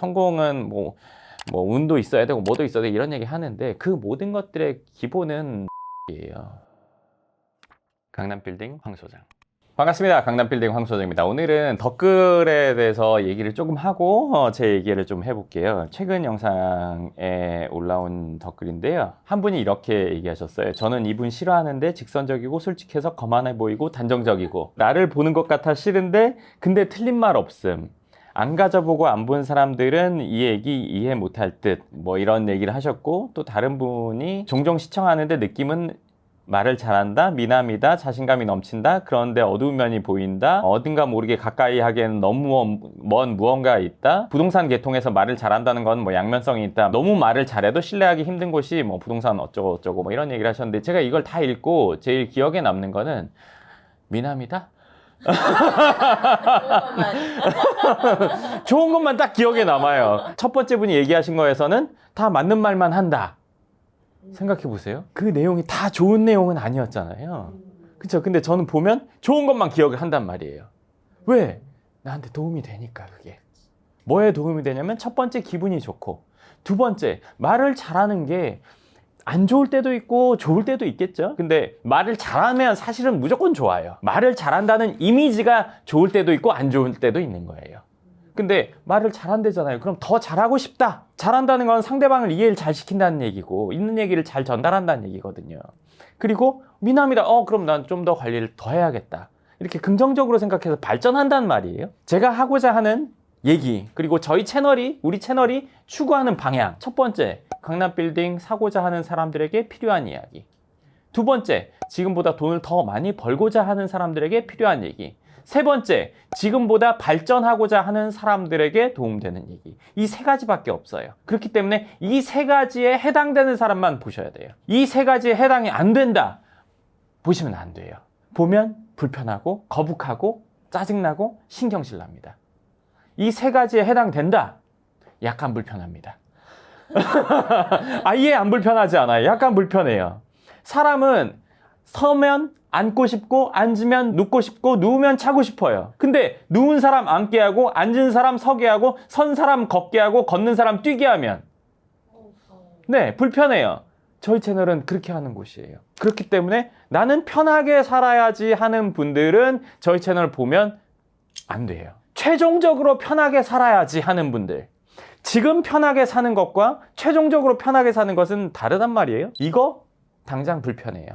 성공은 뭐 운도 있어야 되고 뭐도 있어야 돼 이런 얘기 하는데 그 모든 것들의 기본은 이에요. 강남빌딩 황 소장. 반갑습니다. 강남빌딩 황 소장입니다. 오늘은 댓글에 대해서 얘기를 조금 하고 제 얘기를 좀 해볼게요. 최근 영상에 올라온 댓글인데요. 한 분이 이렇게 얘기하셨어요. 저는 이분 싫어하는데 직선적이고 솔직해서 거만해 보이고 단정적이고 나를 보는 것 같아 싫은데 근데 틀린 말 없음. 안 가져보고 안 본 사람들은 이 얘기 이해 못할 듯 뭐 이런 얘기를 하셨고, 또 다른 분이 종종 시청하는데 느낌은 말을 잘한다, 미남이다, 자신감이 넘친다, 그런데 어두운 면이 보인다, 어딘가 모르게 가까이 하기에는 너무 먼 무언가 있다, 부동산 계통에서 말을 잘한다는 건 뭐 양면성이 있다, 너무 말을 잘해도 신뢰하기 힘든 곳이 뭐 부동산 어쩌고 어쩌고 뭐 이런 얘기를 하셨는데, 제가 이걸 다 읽고 제일 기억에 남는 거는 미남이다? 좋은 것만 딱 기억에 남아요. 첫 번째 분이 얘기하신 거에서는 다 맞는 말만 한다. 생각해 보세요. 그 내용이 다 좋은 내용은 아니었잖아요. 그쵸? 근데 저는 보면 좋은 것만 기억을 한단 말이에요. 왜? 나한테 도움이 되니까. 그게 뭐에 도움이 되냐면, 첫 번째 기분이 좋고, 두 번째 말을 잘하는 게 안 좋을 때도 있고 좋을 때도 있겠죠. 근데 말을 잘하면 사실은 무조건 좋아요. 말을 잘한다는 이미지가 좋을 때도 있고 안 좋을 때도 있는 거예요. 근데 말을 잘한대잖아요. 그럼 더 잘하고 싶다. 잘한다는 건 상대방을 이해를 잘 시킨다는 얘기고, 있는 얘기를 잘 전달한다는 얘기거든요. 그리고 미남이다. 그럼 난 좀 더 관리를 더 해야겠다. 이렇게 긍정적으로 생각해서 발전한다는 말이에요. 제가 하고자 하는 얘기, 그리고 우리 채널이 추구하는 방향. 첫 번째, 강남빌딩 사고자 하는 사람들에게 필요한 이야기. 두 번째, 지금보다 돈을 더 많이 벌고자 하는 사람들에게 필요한 얘기. 세 번째, 지금보다 발전하고자 하는 사람들에게 도움되는 얘기. 이 세 가지밖에 없어요. 그렇기 때문에 이 세 가지에 해당되는 사람만 보셔야 돼요. 이 세 가지에 해당이 안 된다, 보시면 안 돼요. 보면 불편하고 거북하고 짜증나고 신경질 납니다. 이 세 가지에 해당된다, 약간 불편합니다. 아예 안 불편하지 않아요. 약간 불편해요. 사람은 서면 앉고 싶고, 앉으면 눕고 싶고, 누우면 자고 싶어요. 근데 누운 사람 앉게 하고, 앉은 사람 서게 하고, 선 사람 걷게 하고, 걷는 사람 뛰게 하면 네, 불편해요. 저희 채널은 그렇게 하는 곳이에요. 그렇기 때문에 나는 편하게 살아야지 하는 분들은 저희 채널을 보면 안 돼요. 최종적으로 편하게 살아야지 하는 분들, 지금 편하게 사는 것과 최종적으로 편하게 사는 것은 다르단 말이에요. 이거 당장 불편해요.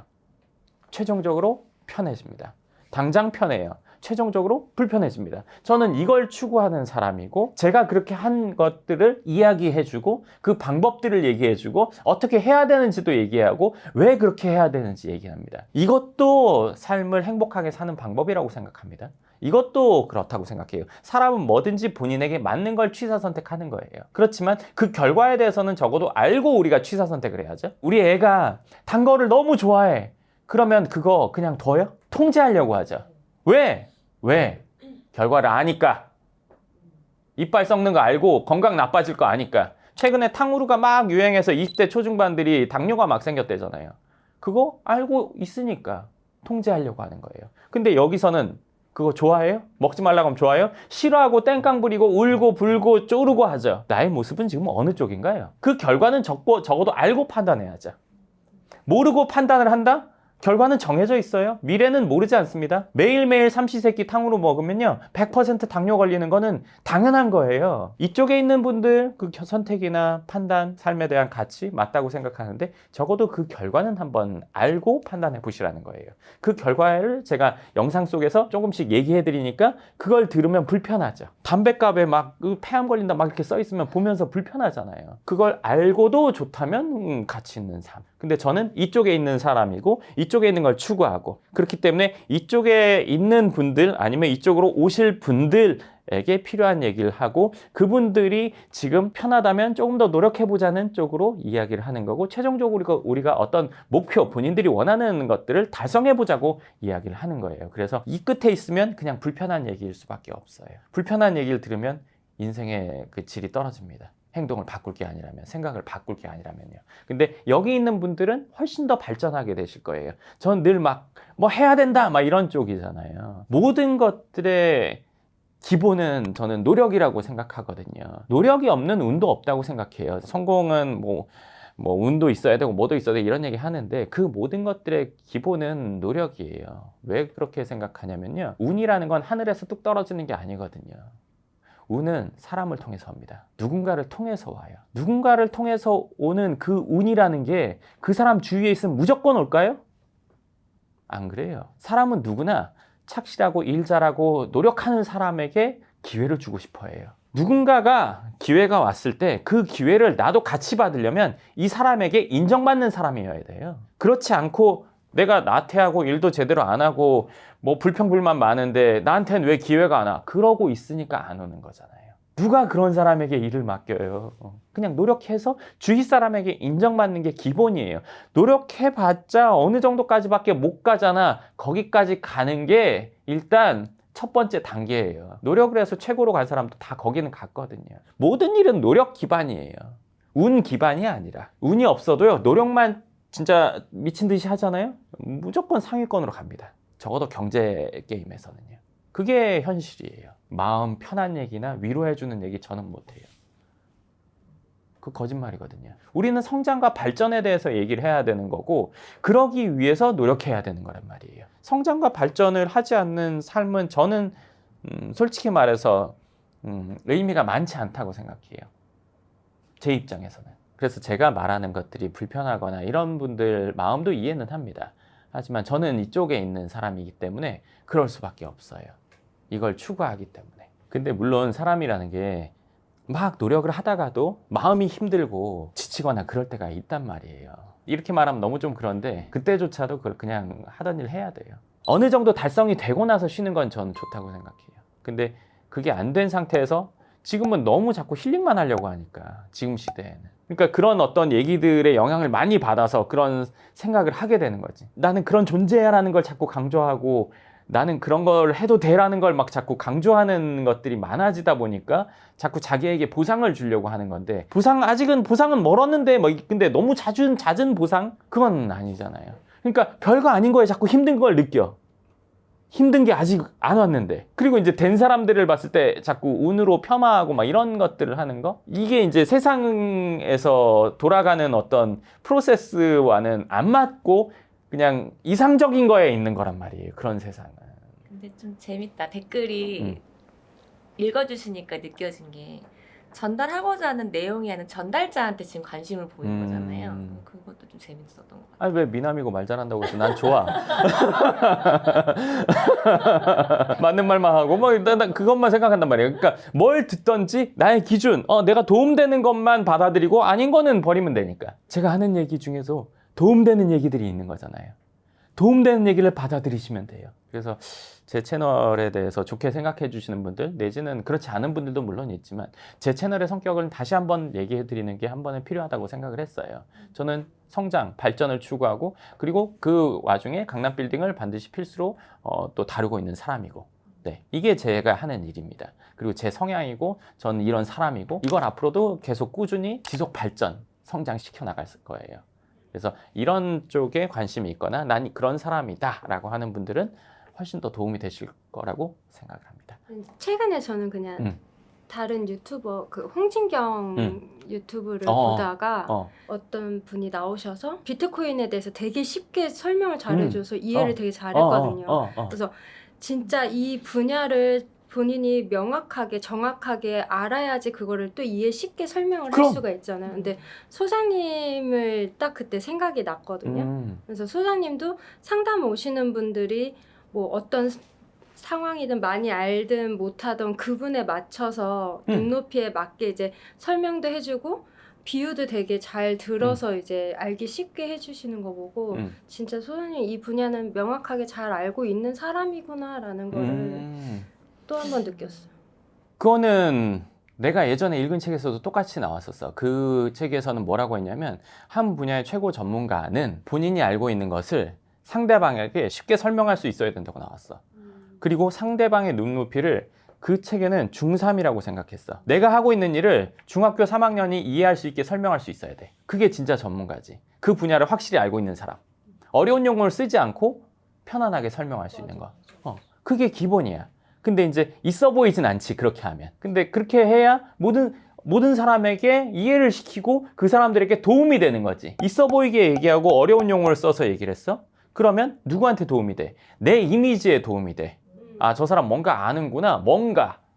최종적으로 편해집니다. 당장 편해요. 최종적으로 불편해집니다. 저는 이걸 추구하는 사람이고, 제가 그렇게 한 것들을 이야기해주고, 그 방법들을 얘기해주고, 어떻게 해야 되는지도 얘기하고, 왜 그렇게 해야 되는지 얘기합니다. 이것도 삶을 행복하게 사는 방법이라고 생각합니다. 이것도 그렇다고 생각해요. 사람은 뭐든지 본인에게 맞는 걸 취사 선택하는 거예요. 그렇지만 그 결과에 대해서는 적어도 알고 우리가 취사 선택을 해야죠. 우리 애가 단 거를 너무 좋아해. 그러면 그거 그냥 둬요? 통제하려고 하죠. 왜? 결과를 아니까. 이빨 썩는 거 알고 건강 나빠질 거 아니까. 최근에 탕후루가 막 유행해서 20대 초중반들이 당뇨가 막 생겼대잖아요. 그거 알고 있으니까 통제하려고 하는 거예요. 근데 여기서는 그거 좋아해요? 먹지 말라고 하면 좋아해요? 싫어하고 땡깡 부리고 울고 불고 쪼르고 하죠. 나의 모습은 지금 어느 쪽인가요? 그 결과는 적어도 알고 판단해야죠. 모르고 판단을 한다? 결과는 정해져 있어요. 미래는 모르지 않습니다. 매일매일 삼시세끼 탕후루 먹으면요, 100% 당뇨 걸리는 거는 당연한 거예요. 이쪽에 있는 분들 그 선택이나 판단, 삶에 대한 가치 맞다고 생각하는데, 적어도 그 결과는 한번 알고 판단해 보시라는 거예요. 그 결과를 제가 영상 속에서 조금씩 얘기해 드리니까 그걸 들으면 불편하죠. 담뱃값에 막 폐암 걸린다 막 이렇게 써 있으면 보면서 불편하잖아요. 그걸 알고도 좋다면 가치 있는 삶. 근데 저는 이쪽에 있는 사람이고 이쪽에 있는 걸 추구하고, 그렇기 때문에 이쪽에 있는 분들 아니면 이쪽으로 오실 분들에게 필요한 얘기를 하고, 그분들이 지금 편하다면 조금 더 노력해보자는 쪽으로 이야기를 하는 거고, 최종적으로 우리가 어떤 목표, 본인들이 원하는 것들을 달성해보자고 이야기를 하는 거예요. 그래서 이 끝에 있으면 그냥 불편한 얘기일 수밖에 없어요. 불편한 얘기를 들으면 인생의 그 질이 떨어집니다. 행동을 바꿀 게 아니라면, 생각을 바꿀 게 아니라면요. 근데 여기 있는 분들은 훨씬 더 발전하게 되실 거예요. 전 늘 막 뭐 해야 된다 막 이런 쪽이잖아요. 모든 것들의 기본은 저는 노력이라고 생각하거든요. 노력이 없는 운도 없다고 생각해요. 성공은 뭐 운도 있어야 되고 뭐도 있어야 돼 이런 얘기 하는데 그 모든 것들의 기본은 노력이에요. 왜 그렇게 생각하냐면요. 운이라는 건 하늘에서 뚝 떨어지는 게 아니거든요. 운은 사람을 통해서 옵니다. 누군가를 통해서 와요. 누군가를 통해서 오는 그 운이라는 게 그 사람 주위에 있으면 무조건 올까요? 안 그래요. 사람은 누구나 착실하고 일 잘하고 노력하는 사람에게 기회를 주고 싶어 해요. 누군가가 기회가 왔을 때 그 기회를 나도 같이 받으려면 이 사람에게 인정받는 사람이어야 돼요. 그렇지 않고 내가 나태하고 일도 제대로 안 하고 뭐 불평불만 많은데 나한테는 왜 기회가 안 와? 그러고 있으니까 안 오는 거잖아요. 누가 그런 사람에게 일을 맡겨요? 그냥 노력해서 주위 사람에게 인정받는 게 기본이에요. 노력해봤자 어느 정도까지밖에 못 가잖아. 거기까지 가는 게 일단 첫 번째 단계예요. 노력을 해서 최고로 간 사람도 다 거기는 갔거든요. 모든 일은 노력 기반이에요. 운 기반이 아니라. 운이 없어도요. 노력만 진짜 미친 듯이 하잖아요. 무조건 상위권으로 갑니다. 적어도 경제 게임에서는요. 그게 현실이에요. 마음 편한 얘기나 위로해주는 얘기 저는 못해요. 그 거짓말이거든요. 우리는 성장과 발전에 대해서 얘기를 해야 되는 거고 그러기 위해서 노력해야 되는 거란 말이에요. 성장과 발전을 하지 않는 삶은 저는 솔직히 말해서 의미가 많지 않다고 생각해요. 제 입장에서는. 그래서 제가 말하는 것들이 불편하거나 이런 분들 마음도 이해는 합니다. 하지만 저는 이쪽에 있는 사람이기 때문에 그럴 수밖에 없어요. 이걸 추구하기 때문에. 근데 물론 사람이라는 게 막 노력을 하다가도 마음이 힘들고 지치거나 그럴 때가 있단 말이에요. 이렇게 말하면 너무 좀 그런데 그때조차도 그냥 하던 일 해야 돼요. 어느 정도 달성이 되고 나서 쉬는 건 저는 좋다고 생각해요. 근데 그게 안 된 상태에서 지금은 너무 자꾸 힐링만 하려고 하니까 지금 시대에는. 그러니까 그런 어떤 얘기들의 영향을 많이 받아서 그런 생각을 하게 되는 거지. 나는 그런 존재야라는 걸 자꾸 강조하고 나는 그런 걸 해도 돼라는 걸 막 자꾸 강조하는 것들이 많아지다 보니까 자꾸 자기에게 보상을 주려고 하는 건데 아직은 보상은 멀었는데 뭐 근데 너무 잦은 보상? 그건 아니잖아요. 그러니까 별거 아닌 거에 자꾸 힘든 걸 느껴. 힘든 게 아직 안 왔는데. 그리고 이제 된 사람들을 봤을 때 자꾸 운으로 폄하하고 막 이런 것들을 하는 거? 이게 이제 세상에서 돌아가는 어떤 프로세스와는 안 맞고 그냥 이상적인 거에 있는 거란 말이에요. 그런 세상은. 근데 좀 재밌다. 댓글이 읽어주시니까 느껴진 게 전달하고자 하는 내용이 아닌 전달자한테 지금 관심을 보인 거잖아요. 그것도 좀 재밌었던 것 같아요. 아니 왜 미남이고 말 잘한다고 해서 난 좋아. 맞는 말만 하고 뭐 난 그것만 생각한단 말이에요. 그러니까 뭘 듣던지 나의 기준, 내가 도움되는 것만 받아들이고 아닌 거는 버리면 되니까. 제가 하는 얘기 중에서 도움되는 얘기들이 있는 거잖아요. 도움되는 얘기를 받아들이시면 돼요. 그래서 제 채널에 대해서 좋게 생각해 주시는 분들 내지는 그렇지 않은 분들도 물론 있지만 제 채널의 성격을 다시 한번 얘기해 드리는 게 한 번은 필요하다고 생각을 했어요. 저는 성장, 발전을 추구하고 그리고 그 와중에 강남 빌딩을 반드시 필수로 또 다루고 있는 사람이고 네, 이게 제가 하는 일입니다. 그리고 제 성향이고 저는 이런 사람이고 이걸 앞으로도 계속 꾸준히 지속 발전, 성장시켜 나갈 거예요. 그래서 이런 쪽에 관심이 있거나 난 그런 사람이다 라고 하는 분들은 훨씬 더 도움이 되실 거라고 생각을 합니다. 최근에 저는 그냥 다른 유튜버 그 홍진경 유튜브를 보다가 어떤 분이 나오셔서 비트코인에 대해서 되게 쉽게 설명을 잘해줘서 이해를 되게 잘했거든요. 그래서 진짜 이 분야를 본인이 명확하게 정확하게 알아야지 그거를 또 이해 쉽게 설명을 할 수가 있잖아요. 근데 소장님을 딱 그때 생각이 났거든요. 그래서 소장님도 상담 오시는 분들이 뭐 어떤 상황이든 많이 알든 못하든 그분에 맞춰서 눈높이에 맞게 이제 설명도 해주고 비유도 되게 잘 들어서 이제 알기 쉽게 해주시는 거 보고 진짜 소장님 이 분야는 명확하게 잘 알고 있는 사람이구나라는 거를 또 한 번 느꼈어요. 그거는 내가 예전에 읽은 책에서도 똑같이 나왔었어. 그 책에서는 뭐라고 했냐면 한 분야의 최고 전문가는 본인이 알고 있는 것을 상대방에게 쉽게 설명할 수 있어야 된다고 나왔어. 그리고 상대방의 눈높이를 그 책에는 중3이라고 생각했어. 내가 하고 있는 일을 중학교 3학년이 이해할 수 있게 설명할 수 있어야 돼. 그게 진짜 전문가지. 그 분야를 확실히 알고 있는 사람. 어려운 용어를 쓰지 않고 편안하게 설명할 수 있는 거. 그게 기본이야. 근데 이제 있어 보이진 않지, 그렇게 하면. 근데 그렇게 해야 모든 사람에게 이해를 시키고 그 사람들에게 도움이 되는 거지. 있어 보이게 얘기하고 어려운 용어를 써서 얘기를 했어? 그러면 누구한테 도움이 돼? 내 이미지에 도움이 돼. 아, 저 사람 뭔가 아는구나.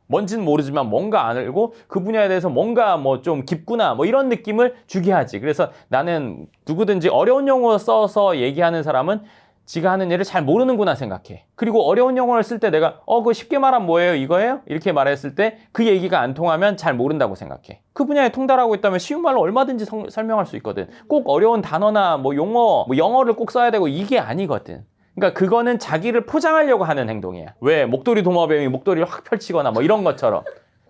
뭔지는 모르지만 뭔가 알고 그 분야에 대해서 뭔가 뭐 좀 깊구나. 뭐 이런 느낌을 주게 하지. 그래서 나는 누구든지 어려운 용어 써서 얘기하는 사람은 지가 하는 일을 잘 모르는구나 생각해. 그리고 어려운 용어를 쓸 때 내가 그거 쉽게 말하면 뭐예요? 이거예요? 이렇게 말했을 때 그 얘기가 안 통하면 잘 모른다고 생각해. 그 분야에 통달하고 있다면 쉬운 말로 얼마든지 설명할 수 있거든. 꼭 어려운 단어나 뭐 용어, 뭐 영어를 꼭 써야 되고 이게 아니거든. 그러니까 그거는 자기를 포장하려고 하는 행동이야. 왜? 목도리 도마뱀이 목도리를 확 펼치거나 뭐 이런 것처럼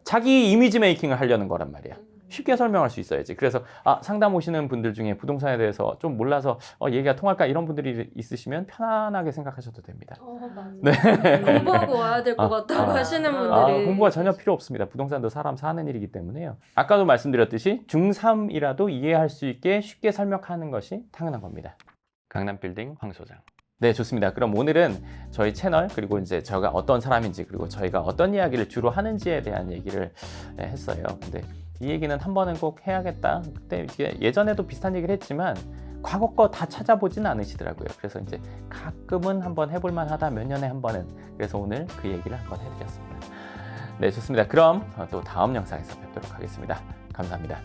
자기 이미지 메이킹을 하려는 거란 말이야. 쉽게 설명할 수 있어야지. 그래서 상담 오시는 분들 중에 부동산에 대해서 좀 몰라서 얘기가 통할까 이런 분들이 있으시면 편안하게 생각하셔도 됩니다. 맞아요. 네. 공부하고 와야 될 것 같다고 하시는 분들이 공부가 전혀 필요 없습니다. 부동산도 사람 사는 일이기 때문에요. 아까도 말씀드렸듯이 중3이라도 이해할 수 있게 쉽게 설명하는 것이 당연한 겁니다. 강남빌딩 황 소장. 네, 좋습니다. 그럼 오늘은 저희 채널 그리고 이제 제가 어떤 사람인지 그리고 저희가 어떤 이야기를 주로 하는지에 대한 얘기를 했어요. 근데 이 얘기는 한 번은 꼭 해야겠다. 그때 이게 예전에도 비슷한 얘기를 했지만 과거 거 다 찾아보진 않으시더라고요. 그래서 이제 가끔은 한번 해볼만 하다, 몇 년에 한 번은. 그래서 오늘 그 얘기를 한번 해드렸습니다. 네, 좋습니다. 그럼 또 다음 영상에서 뵙도록 하겠습니다. 감사합니다.